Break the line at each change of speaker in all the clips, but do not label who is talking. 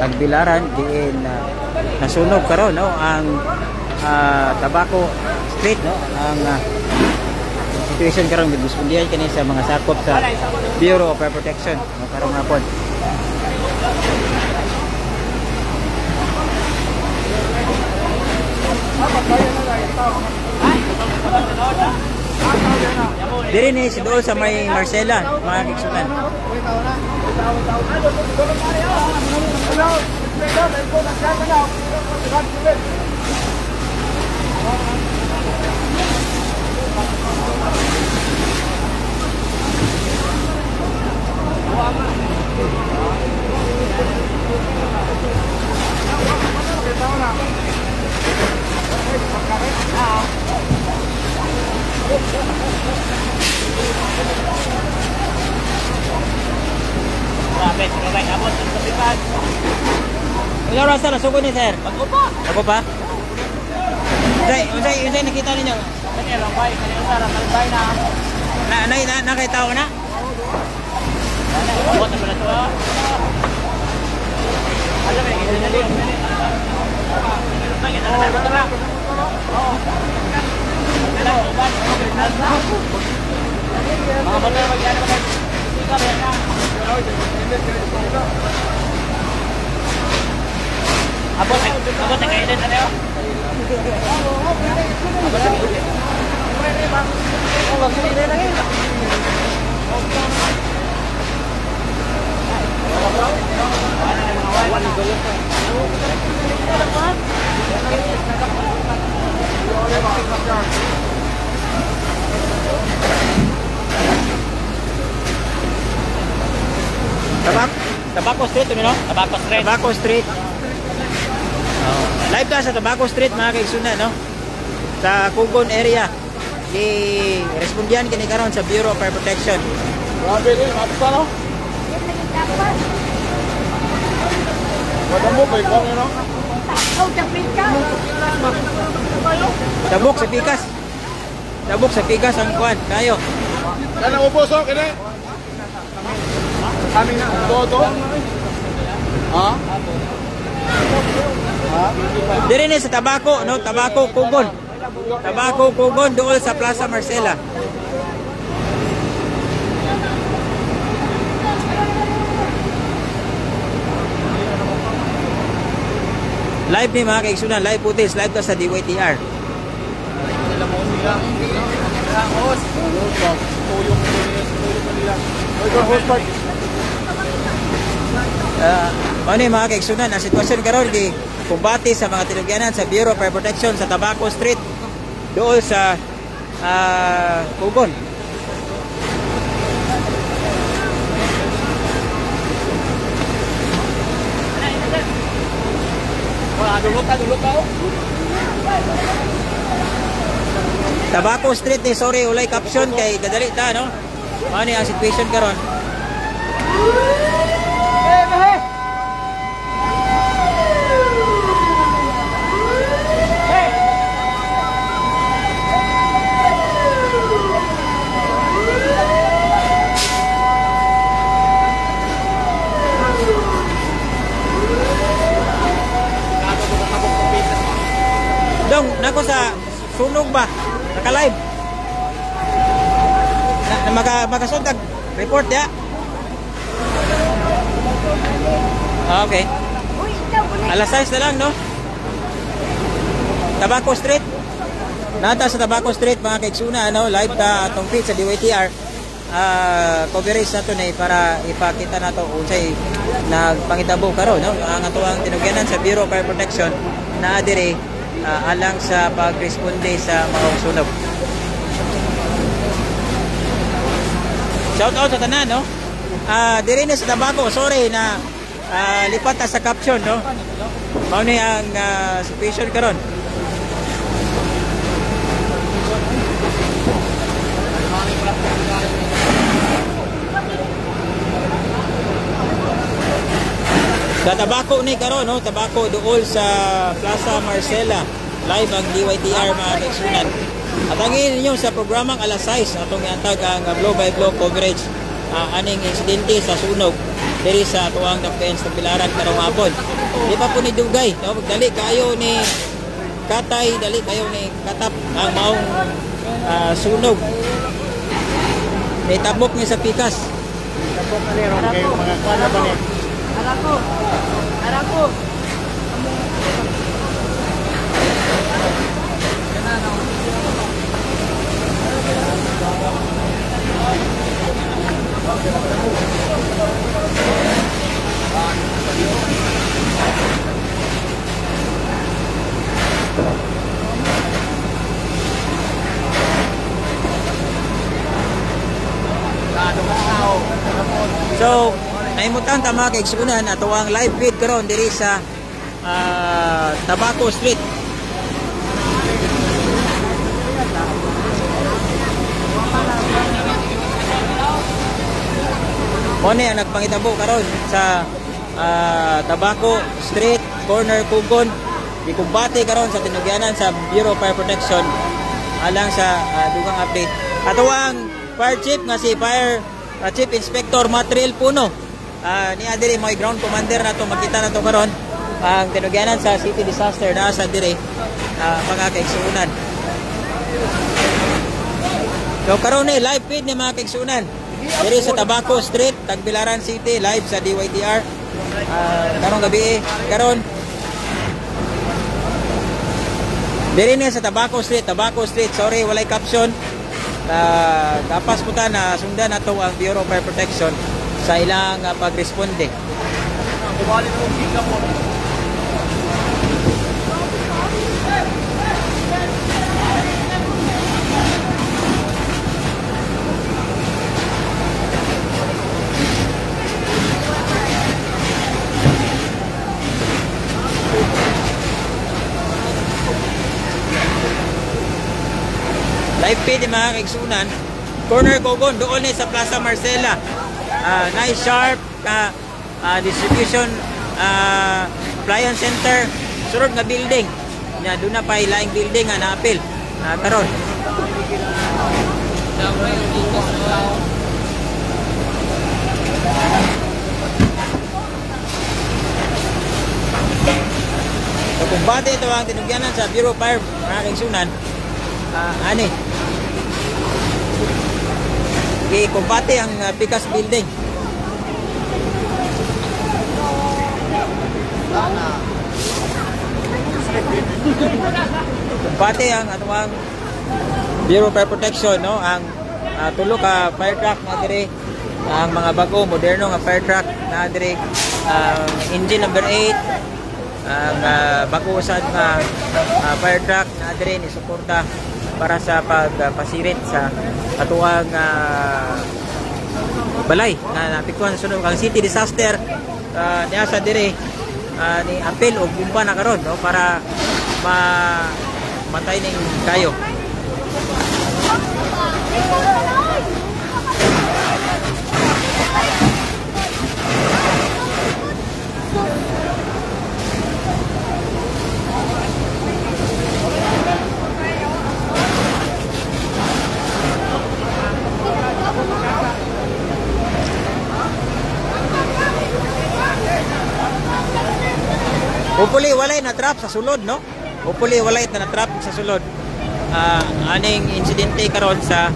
Tagbilaran diin nasunog karon no ang Tabaco Street no ang situation karon gidispondihan kani sa mga sakop sa Bureau of Fire Protection no karong hapon. Diri ni si dool sa may Marcela mga kigsunan. Ilang oras na sugod ni sir? Ako pa. Ako pa? Usay nakita ninyo? Kani rambay, kani usara kalbay na. Nakita ko na? Abot na pala to. Ano ba yung dali? Bakit na tara? Oo. Mga bata magyan naman. Ikaw ba na? Abot na kayo din ano? Tabaco Street, no? Tabaco Street. Tabaco Street. Live ta sa Tabaco Street mga kaigsunan no. Sa Kugon area. I-respondihan kini karon sa Bureau of Fire Protection. Grabe ni, mapsa no. Wala mo kay kuan no. Tabok sa pikas. Tabok sa pikas ang kuan kayo.
Kana ubos oh kini. Kami na todo. Ha?
Diri ni sa Tabaco, no? Tabaco Kugon. Tabaco Kugon dool sa Plaza Marcela. Live ni mga kaigsunan, live footage, live to sa DYTR. Ano yung mga kaigsunan, ang sitwasyon karon di kumbati sa mga tinugyanan sa Bureau of Fire Protection sa Tabaco Street doon sa Kugon. Tabaco Street ni sorry ulay caption kay kadali ta no. Ano yung situation karon? Dong, nako sa sunog ba? Naka-live. Makasuntag report ya. Okay. Alas 6 na lang, no? Tabaco Street. Nata sa Tabaco Street, mga kaigsuna, ano? Live ta atong feed sa DYTR. Coverage na to na para ipakita na to unsay nagpangitabo karon, no? Ang atuang tinugyanan sa Bureau of Fire Protection na adire alang sa pagresponde sa mga sunog. Shout out sa tanan no. Diri na sa Tabaco, sorry na lipat ta sa caption no. Mao ni ang situation karon. Sa Tabaco ni karon no, Tabaco duol sa Plaza Marcela. Live ang DYTR mga kaigsunan. At angin ninyo sa programang alas 6 atong iantag ang blow by blow coverage aning insidente sa sunog diri sa tuwang Dakbayan sa Pilaran karong hapon. Di pa po ni dugay, no? Dali kayo ni katay, dali kayo ni katap ang maong sunog. May tabok niya sa pikas.
Tapos na rin kayo mga kwana ba ni?
Arako.
So, naimutan ta mga kaigsunan ato ang live feed karon diri sa Tabaco Street. Mone ang nagpangitabo karon sa Tabaco Street, corner Kugon. Dikumbati karon sa tinugyanan sa Bureau of Fire Protection alang sa dugang update. Ato ang fire chief nga si Chief Inspector Matriel Puno. Ni adiri mo ground commander nato makita nato karon ang tinugyanan sa city disaster na sa dire mga kaigsunan. So karon ni live feed ni mga kaigsunan diri sa Tabaco Street, Tagbilaran City, live sa DYTR. Karong gabi karon diri ni sa Tabaco Street, sorry walay caption. Kapas po ta na sundan nato ang Bureau of Fire Protection sa ilang pagresponde. Live feed mga kaigsunan, corner Kogon doon sa Plaza Marcela. Nice sharp distribution appliance center, surod nga building. Na doon na pa ilaing building nga naapil karon. So kung bate ito ang tinugyanan sa Bureau of Fire mga kaigsunan, ani kumpate ang Pikas building. Kumpate ang atong Bureau of Fire Protection, no, ang tulo ka fire truck na dire, ang mga bago moderno nga fire truck na dire, engine number 8, ang bago usad nga fire truck na dire ni suporta para sa pagpasirit sa atuang balay na napikuan sa sunog ang city disaster niya sa dire ni apel o bumba na karon, no, para matay ning kayo. Hopefully walay na trap sa sulod, no? Hopefully walay na trap sa sulod. Aning insidente karon sa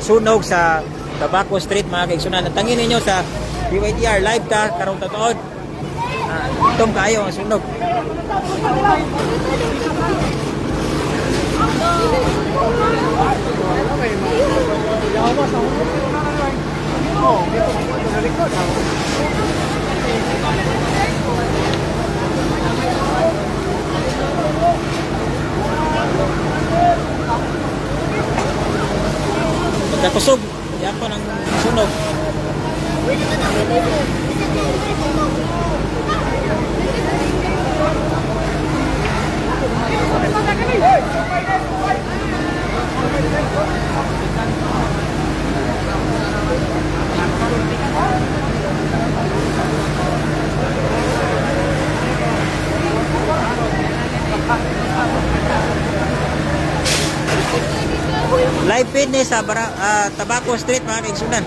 sunog sa Tabaco Street mga kaigsunan. Tangin ninyo sa DYTR live ta karong tatuod. Itong kayo ang sunog. Pagkakusog, yan po ng sunog. Live feed ni sa Tabaco Street mga kaigsunan.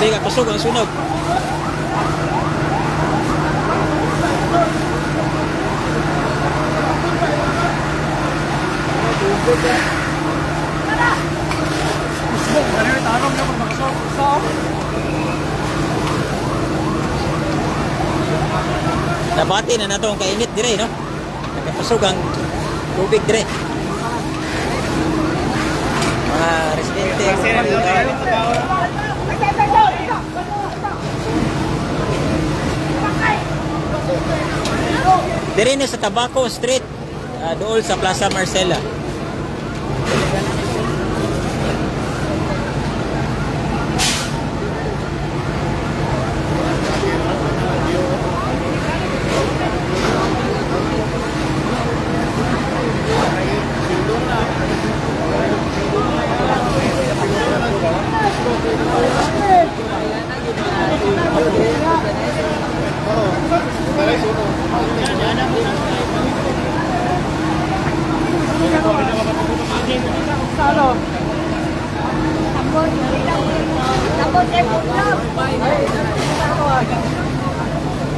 Dili ka kusog ang sunog. Nabati na nato ang kainit dire, no? Nagkapasog ang tubig dire. Mga residente. Dire na sa Tabaco Street, doon sa Plaza Marcela.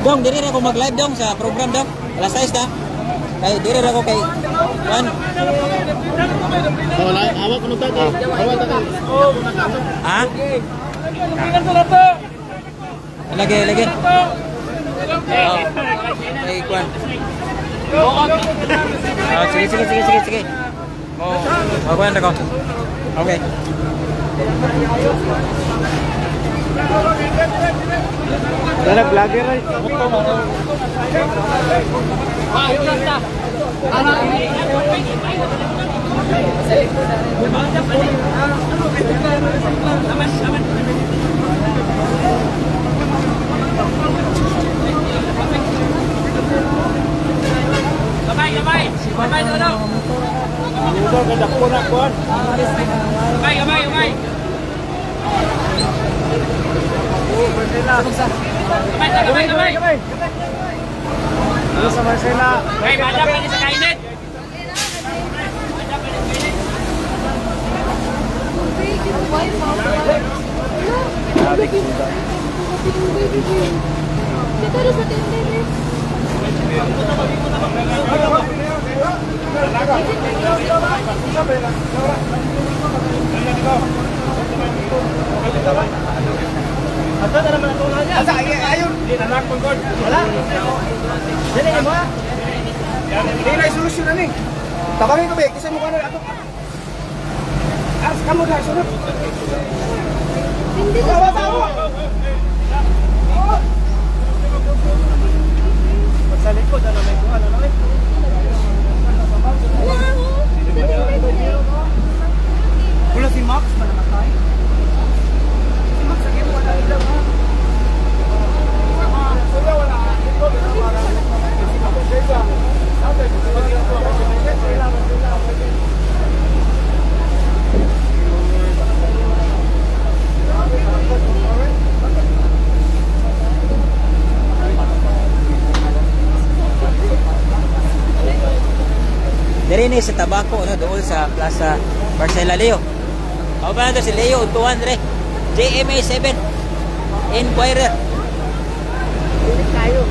Dong, diri ra ko mag-live dong sa program dong. Alas 6 na. Kay diri ra ko kay Juan.
Wala, awak kuno ta. Awak ta.
Ha? Lagi. Oh. Kay Juan. Oh, sige. Oh, Juan ra ko. Okay.
Dala vlogger ay.
Gamay dulu.
Udah kedak puna kon.
Gamay. Gamay.
Ano sa Marcela?
Hey, madam ka ni sa kainit.
Ato na naman ang niya. Asa ayun. Anak pun god. Wala. Dili mo ha. Dili na solusyon na ni. Tabangin ko ba kasi mo kana ato. As kamu dah sunod. Hindi ba tawo? Sa likod ano may kuha na namin. Wala si Max pa namatay. Si Max sa game wala ilaw ha.
Diri ni sa Tabaco, no, doon sa Plaza Marcela Leo. Ako pa na si Leo Utuan re. JMA 7 Inquirer.
Tayo.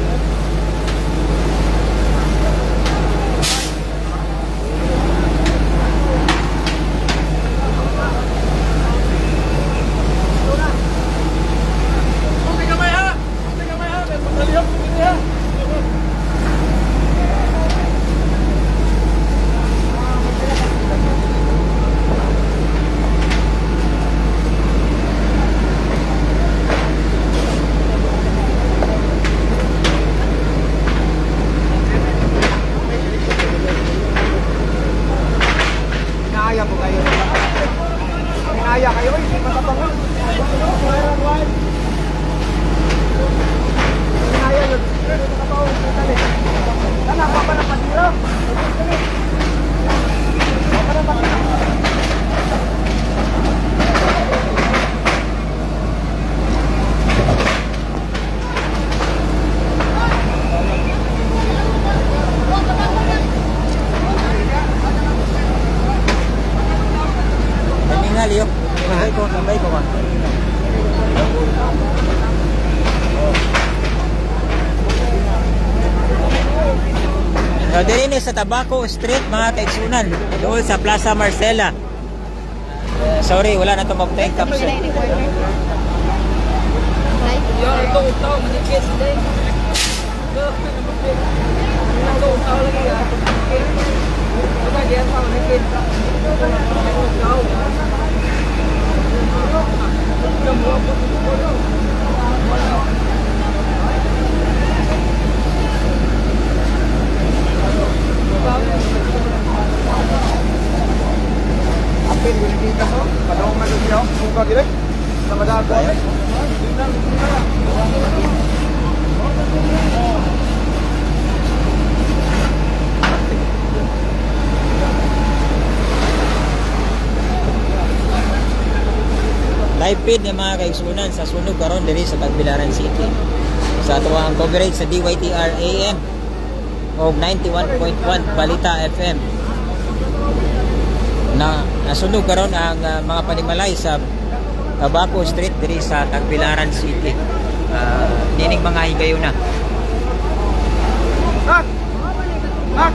Kaya kayo eh, matapangan. Kaya yun. Sana, pa na patira. Pa na patira.
Leo. Tambay ko ba? Diri ni sa Tabaco Street mga kaigsunan, doon sa Plaza Marcela. Sorry, wala na itong mabutay caption.
Apil, binibita ko. Padawang mag-umiyaw. Buka direct. Sa madago.
Live feed ng mga kaigsunan sa sunog karon diri sa Tagbilaran City. Sa tuwang coverage sa DYTR AM o 91.1 Balita FM. Nasunog karon ang mga panimalay sa Tabaco Street diri sa Tagbilaran City. Nining mga higayon na.
Hak! Hak!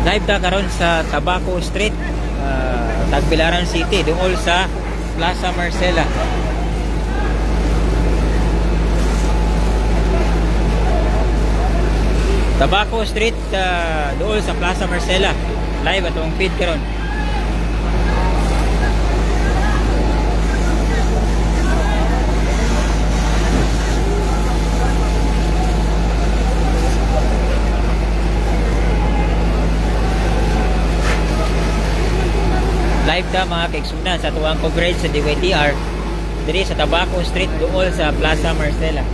Live ta karon sa Tabaco Street, Tagbilaran City, doon sa Plaza Marcela. Tabaco Street, doon sa Plaza Marcela. Live atong feed karon. Live ta mga kaigsunan sa tuwang coverage sa DYTR diri sa Tabaco Street doon sa Plaza Marcela.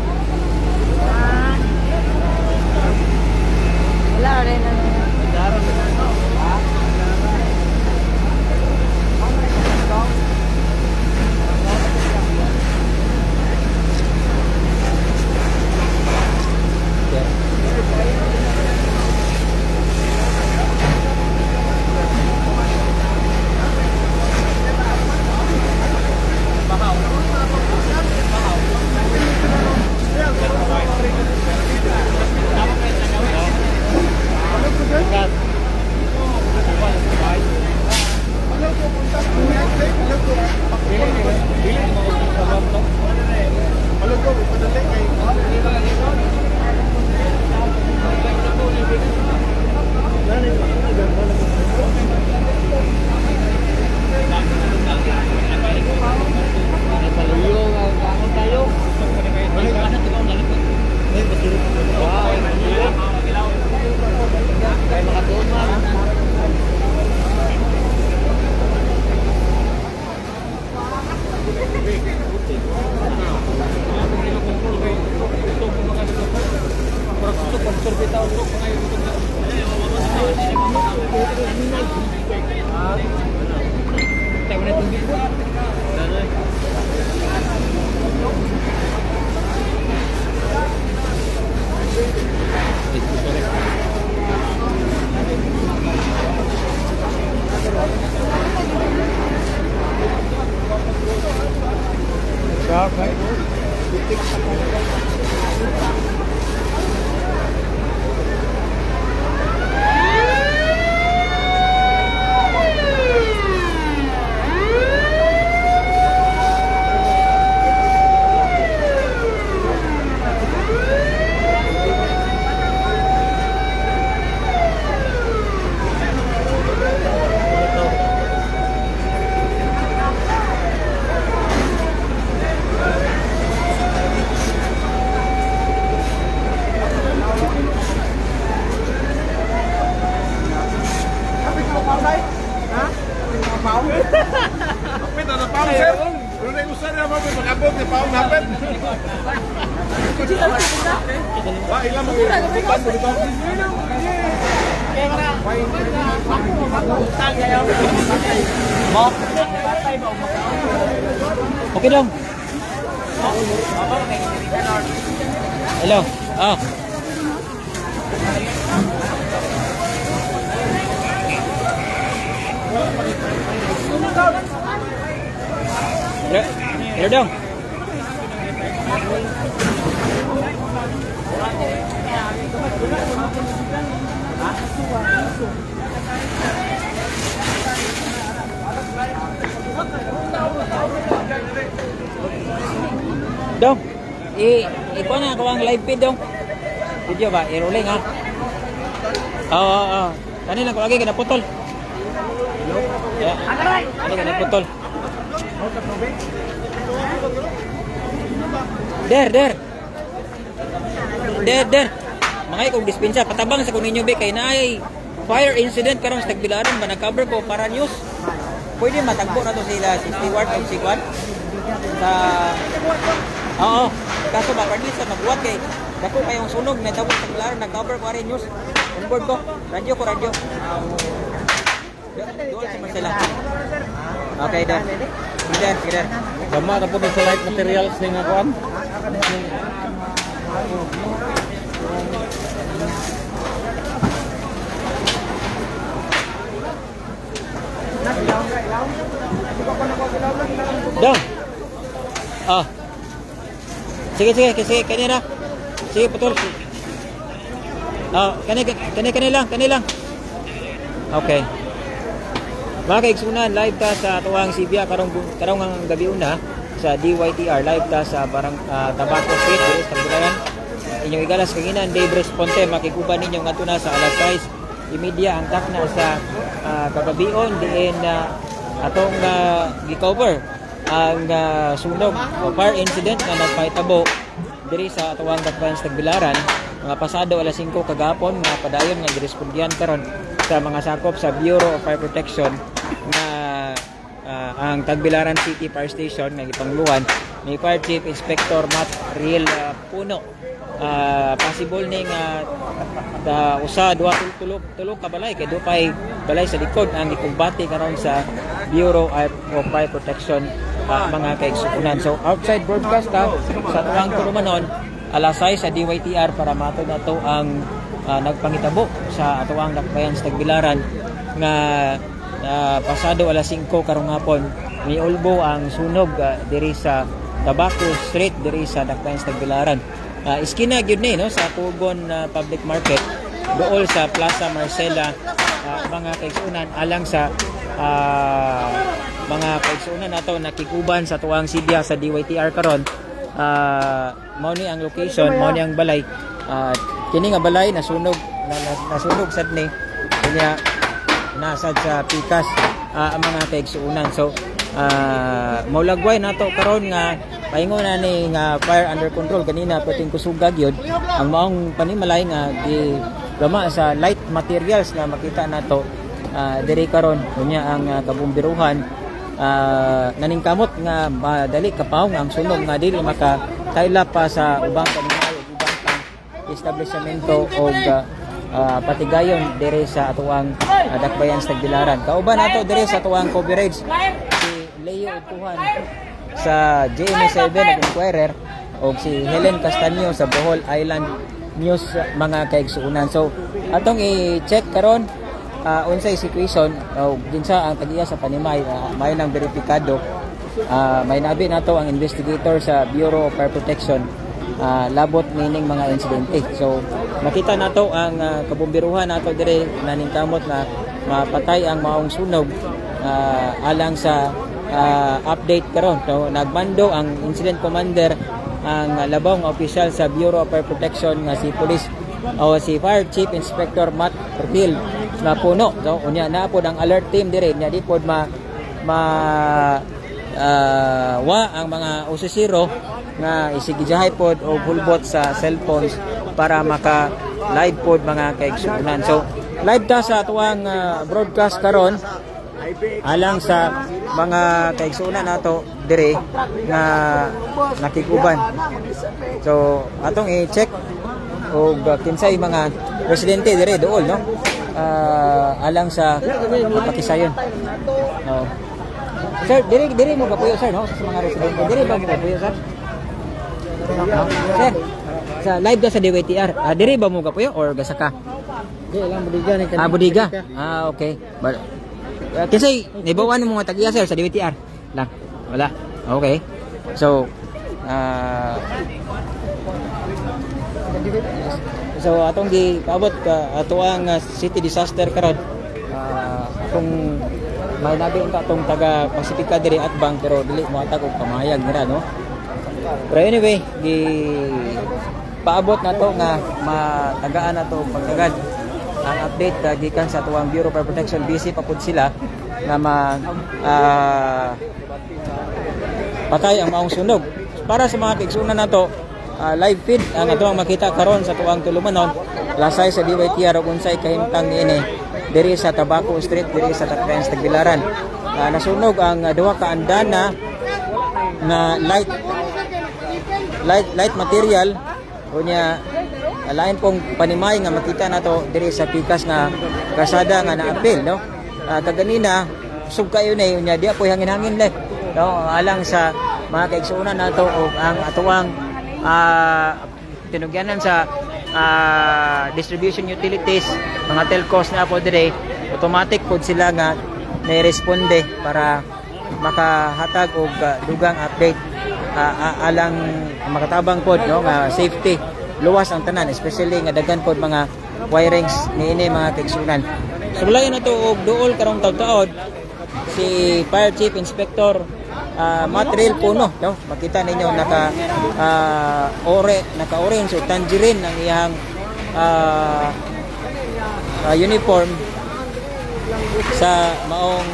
Wala rin na.
Okay.
Okay dong. Hello. Oh. Hello dong. Dong, ikuha na ako ang live feed dong. Video ba? I-rolling ha? Oo. Kanina ko lagi ka naputol. Yeah. Kanina ka naputol. Der. Mga ikong dispensa. Patabang sa kuninyo be kay naay fire incident karon sa Tagbilaran ba nag-cover ko para news. Pwede matagbo na to sila 60 watt of C1 sa oo. Kaso ba pwede sa magbuhat kay dako pa yung sunog na tawag sa Tagbilaran nag-cover ko rin news. On board ko. Radio. Doon sa Marcela. Okay, der. Sige.
Gama na po sa light materials ning akuan.
Dong. Ah. Sige, kanina. Sige, putol. Kanila. Okay. Mga kaigsunan, live ta sa tuwang Sibya karong ang gabi una sa DYTR live ta sa barang Tabaco Street dito sa Tagbilaran. Inyong igalas kanginan Dave Responte makikuban ninyo ngadto na sa alas 6:30 ang takna sa kagabion diin atong gi-cover ang sunog o fire incident na nagpahitabo diri sa tuwang Dakbayan sa Tagbilaran mga pasado alas 5 kagahapon nga padayon nga girespondihan karon sa mga sakop sa Bureau of Fire Protection na ang Tagbilaran City Fire Station nga gipangluhan ni Fire Chief Inspector Matt Riel Puno. Possible ning usa duha tulo ka balay kay dupay balay sa likod ang gikumbati karon sa Bureau of Fire Protection mga kaigsunan. So outside broadcast sa tuwang Turumanon alas 6 sa DYTR para mato na to ang nagpangitabo sa atuang Dakbayan sa Tagbilaran nga pasado alas 5 karong hapon miulbo ang sunog diri sa Tabaco Street diri sa Dakbayan sa Tagbilaran. Iskina gyud ni no sa Tugon Public Market dool sa Plaza Marcela mga kaigsunan alang sa mga kaigsunan nato nakikuban sa tuwang Sibya sa DYTR karon. Mao ni ang location, mao ni ang balay. Kini nga balay nasunog sad ni kanya nasad sa pikas ang mga kaigsuunan. So maulagway nato karon nga paingon na ni nga fire under control kanina pating kusugag yun ang maong panimalay nga di gama sa light materials nga makita nato diri karon kunya ang kabumbiruhan naningkamot nga madali kapaw ang sunog nga dili makataila pa sa ubang panimalay ug ubang establishmento og patigayon diri sa atuang Dakbayan sa Tagbilaran. Kauban nato diri sa atuang coverage si Leo Upuhan sa GMA7 Inquirer o si Helen Castaño sa Bohol Island News mga kaigsuunan. So atong i-check karon unsay situation o ginsa ang tagiya sa panimay may nang beripikado may nabi na to ang investigator sa Bureau of Fire Protection, labot meaning mga insidente. So nakita na to ang kabumbiruhan nato dire naningkamot na mapatay ang maong sunog alang sa update karon. So nagmando ang incident commander, ang labong official sa Bureau of Fire Protection nga si Police o si Fire Chief Inspector Matt Perpil na puno. So unya na pod ang alert team dire nya di pod wa ang mga usisiro nga isigijahay pod o bulbot sa cellphones para maka live pod mga kaigsunan. So live ta sa atuang broadcast karon alang sa mga kaigsunan nato dire nga nakikuban. So atong i-check og kinsay mga residente dire dool no, alang sa pakisayon. No. Sir, diri mo gapuyo sir no sa mga residente, diri ba mo gapuyo sir? No? Sir, sa live da sa DWTR, diri ba mo gapuyo or gasaka?
Di lang budiga ni kan.
Budiga. Okay. Kasi nibawan mo mga tagiya sir sa DWTR lang. Wala. Okay. So atong gipaabot ato ang city disaster karon. Atong may nabi unta atong taga Pasifika diri at bang pero dili mo atag og pamayag nira no. Pero anyway, paabot na to nga matagaan na to pagtagad ang update gikan sa tuwang Bureau of Fire Protection. Busy pa pud sila nga patay ang maong sunog. Para sa mga kaigsunan nato, live feed ang ato ang makita karon sa tuwang Tulumanon, lasay sa DYTR ug unsay kahimtang niini diri sa Tabaco Street, diri sa Tatrens Tagbilaran. Nasunog ang duha ka andana na light material unya lain pong panimay nga makita nato diri sa pikas na kasada nga naapil no. Kaganina sub kayo na unya di apoy hangin-hangin le no, alang sa mga kaigsunan nato og ang atuang tinugyanan sa distribution utilities, mga telcos na po dire, automatic pod sila nga may-responde para makahatag og dugang update alang makatabang pod no nga safety luwas ang tanan, especially nga daghan pod mga wirings niini mga kaigsunan. Suglayan na to og duol karong taud-taud si Fire Chief Inspector Matril Puno no, makita ninyo naka orange o tangerine ang iyang uniform sa maong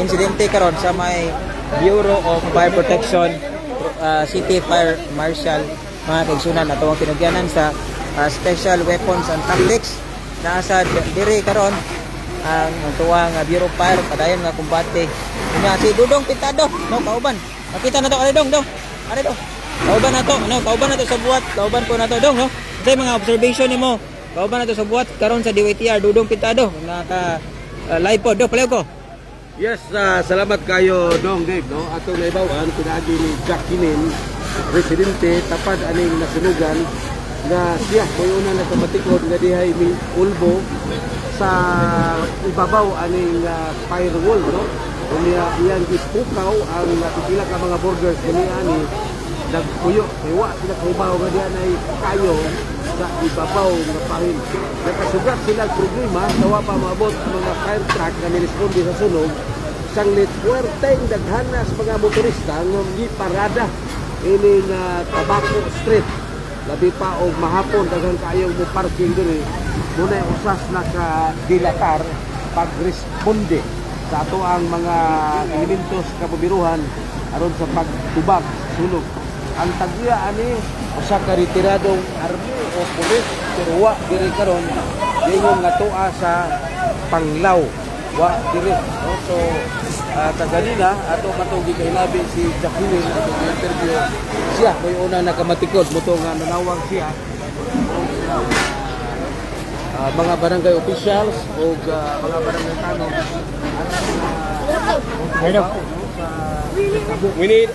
insidente karon sa may Bureau of Fire Protection, City Fire Marshal mga kaigsunan. Ato ang pinugyanan sa Special Weapons and Tactics na sa diri karon ang tuwang Bureau of Fire padayon nga kumbate nya si Dudong Pintado no, kauban makita na to ari dong kauban na to no, kauban na to sa buhat, kauban ko na to dong no. Say mga observation nimo, kauban na to sa buhat karon sa DWTR Dudong Pintado naka live pod do palayo ko.
Yes, salamat kayo Dong Dave no. Atong naibawan pinaagi ni Jack Kinin, residente tapad aning nasunugan nga siya moy una na kamatikod nga dihay mi ulbo sa ibabaw aning firewall no. Unya iyang gipukaw ang pipila ka mga burgers kani ani nagpuyo iwa sila kaubaw nga diyan ay kayo sa ibabaw nga pahin. Nakasugat sila problema tawa pa maabot ang mga fire truck nga niresponde sa sunog sanglit puwerteng daghanas mga motorista nga giparada ini nga Tabaco Street. Labi pa og mahapon daghan kaayo mo parking diri muna usas na ka dilatar pagresponde sa ato ang mga elementos kabubiruhan aron sa pagtubag sunog. Ang tagya ani usa ka retiradong army o pulis pero wa diri karon dingon nga tuwa sa Panglaw wa diri no? So kaganina ato matong gikahinabi si Jacqueline ato interview siya may una nakamatikod moto nga nanawag siya mga barangay officials o mga barangay tanong we need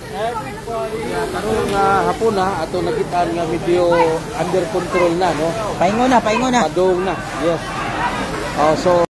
karong hapon na ato nakita nga medyo under control na no.
Paingon na
padong na yes. So